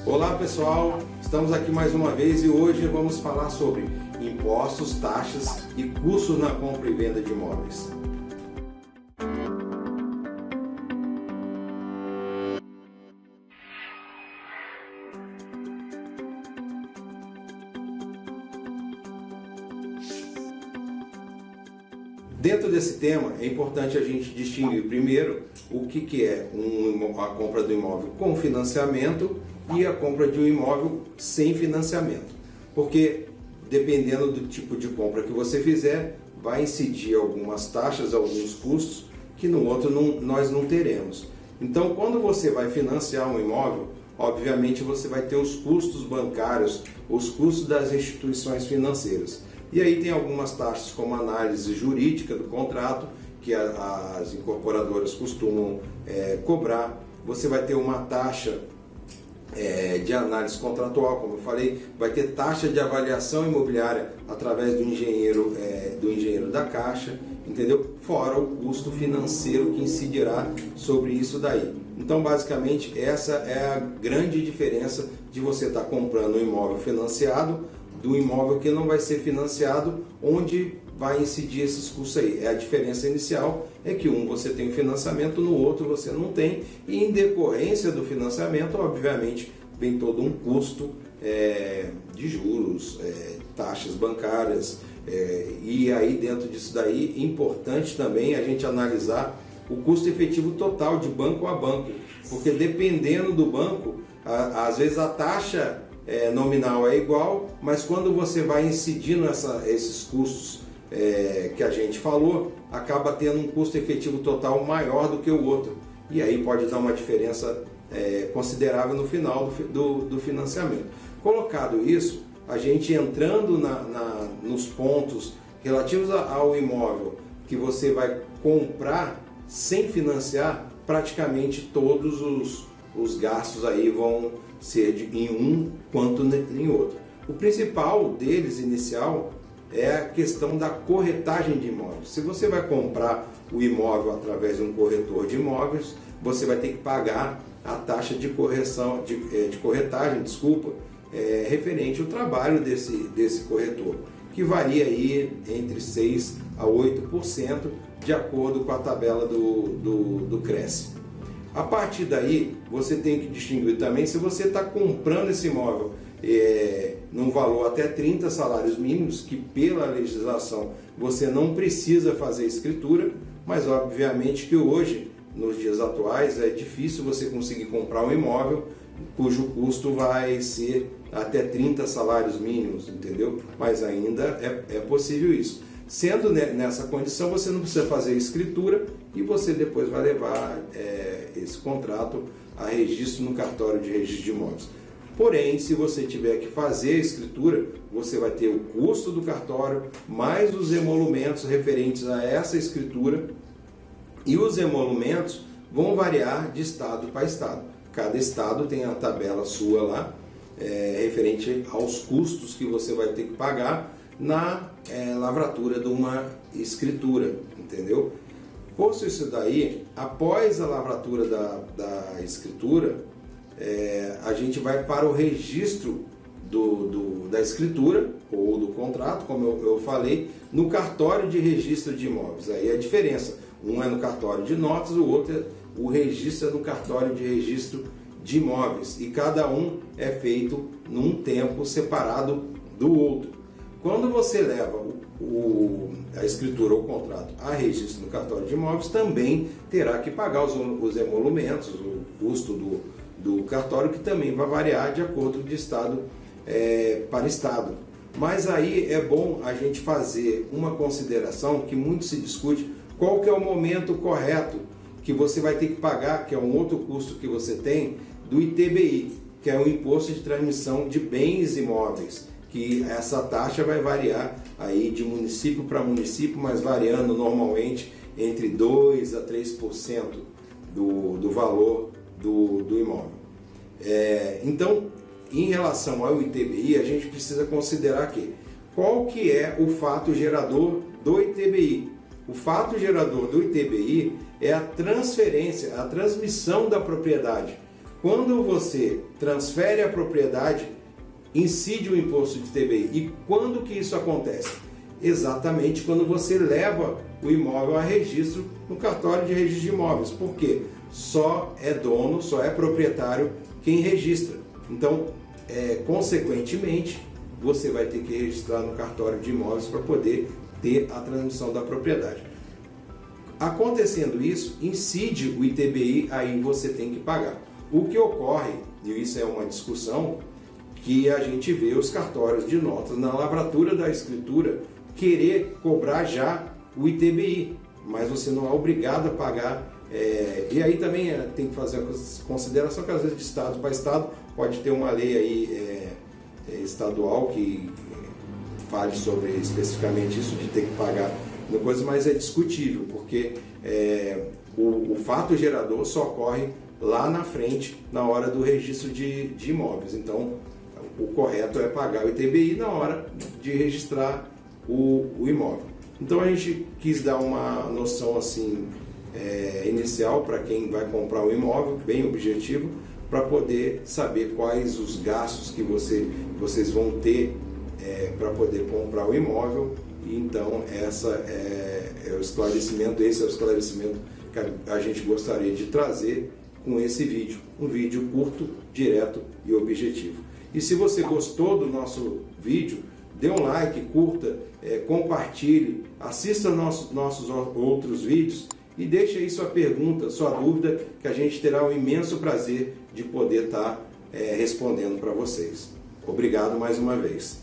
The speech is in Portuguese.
Olá pessoal, estamos aqui mais uma vez e hoje vamos falar sobre impostos, taxas e custos na compra e venda de imóveis. Dentro desse tema é importante a gente distinguir primeiro o que é a compra do imóvel com financiamento e a compra de um imóvel sem financiamento. Porque dependendo do tipo de compra que você fizer, vai incidir algumas taxas, alguns custos que no outro nós não teremos. Então quando você vai financiar um imóvel, obviamente você vai ter os custos bancários, os custos das instituições financeiras. E aí tem algumas taxas como análise jurídica do contrato, que as incorporadoras costumam cobrar. Você vai ter uma taxa de análise contratual, como eu falei, vai ter taxa de avaliação imobiliária através do engenheiro da Caixa, entendeu? Fora o custo financeiro que incidirá sobre isso daí. Então, basicamente, essa é a grande diferença de você estar comprando um imóvel financiado do imóvel que não vai ser financiado, onde vai incidir esses custos aí. A diferença inicial é que você tem financiamento, no outro você não tem, e em decorrência do financiamento, obviamente, vem todo um custo de juros, taxas bancárias, e aí dentro disso daí é importante também a gente analisar o custo efetivo total de banco a banco, porque dependendo do banco, às vezes a taxa nominal é igual, mas quando você vai incidindo esses custos que a gente falou, acaba tendo um custo efetivo total maior do que o outro. E aí pode dar uma diferença considerável no final do financiamento. Colocado isso, a gente entrando nos pontos relativos ao imóvel que você vai comprar sem financiar, praticamente todos os gastos aí vão ser em um quanto em outro. O principal deles, inicial, é a questão da corretagem de imóveis. Se você vai comprar o imóvel através de um corretor de imóveis, você vai ter que pagar a taxa de corretagem, referente ao trabalho desse corretor, que varia aí entre 6% a 8%, de acordo com a tabela do Cresce. A partir daí, você tem que distinguir também se você está comprando esse imóvel num valor até 30 salários mínimos, que pela legislação você não precisa fazer escritura, mas obviamente que hoje, nos dias atuais, é difícil você conseguir comprar um imóvel cujo custo vai ser até 30 salários mínimos, entendeu? Mas ainda é possível isso. Sendo nessa condição, você não precisa fazer escritura e você depois vai levar esse contrato a registro no cartório de registro de imóveis. Porém, se você tiver que fazer a escritura, você vai ter o custo do cartório, mais os emolumentos referentes a essa escritura, e os emolumentos vão variar de estado para estado. Cada estado tem a tabela sua lá, referente aos custos que você vai ter que pagar na lavratura de uma escritura, entendeu? Posto isso daí, após a lavratura da escritura, a gente vai para o registro da escritura ou do contrato, como eu falei, no cartório de registro de imóveis. Aí a diferença, um é no cartório de notas, o outro o registro é no cartório de registro de imóveis, e cada um é feito num tempo separado do outro. Quando você leva a escritura ou o contrato a registro no cartório de imóveis, também terá que pagar os emolumentos, o custo do cartório, que também vai variar de acordo de estado para estado. Mas aí é bom a gente fazer uma consideração que muito se discute: qual que é o momento correto que você vai ter que pagar, que é um outro custo que você tem, do ITBI, que é o Imposto de Transmissão de Bens Imóveis, que essa taxa vai variar aí de município para município, mas variando normalmente entre 2% a 3% do valor do imóvel. Então, em relação ao ITBI, a gente precisa considerar qual que é o fato gerador do ITBI. O fato gerador do ITBI é a transferência, a transmissão da propriedade. Quando você transfere a propriedade, incide o imposto de ITBI. E quando que isso acontece? Exatamente quando você leva o imóvel a registro no cartório de registro de imóveis. Por quê? Só é dono, só é proprietário quem registra. Então, consequentemente, você vai ter que registrar no cartório de imóveis para poder ter a transmissão da propriedade. Acontecendo isso, incide o ITBI, aí você tem que pagar. O que ocorre, e isso é uma discussão, que a gente vê os cartórios de notas na lavratura da escritura querer cobrar já o ITBI, mas você não é obrigado a pagar. E aí também tem que fazer a consideração que às vezes de estado para estado pode ter uma lei aí estadual que fale sobre especificamente isso de ter que pagar uma coisa, mas é discutível, porque o fato gerador só ocorre lá na frente, na hora do registro de imóveis. Então, o correto é pagar o ITBI na hora de registrar o imóvel. Então, a gente quis dar uma noção assim inicial para quem vai comprar um imóvel, bem objetivo, para poder saber quais os gastos que vocês vão ter para poder comprar o imóvel. E então, esse é o esclarecimento que a gente gostaria de trazer com esse vídeo, um vídeo curto, direto e objetivo. E se você gostou do nosso vídeo, dê um like, curta, compartilhe, assista nossos outros vídeos e deixe aí sua pergunta, sua dúvida, que a gente terá um imenso prazer de poder estar respondendo para vocês. Obrigado mais uma vez.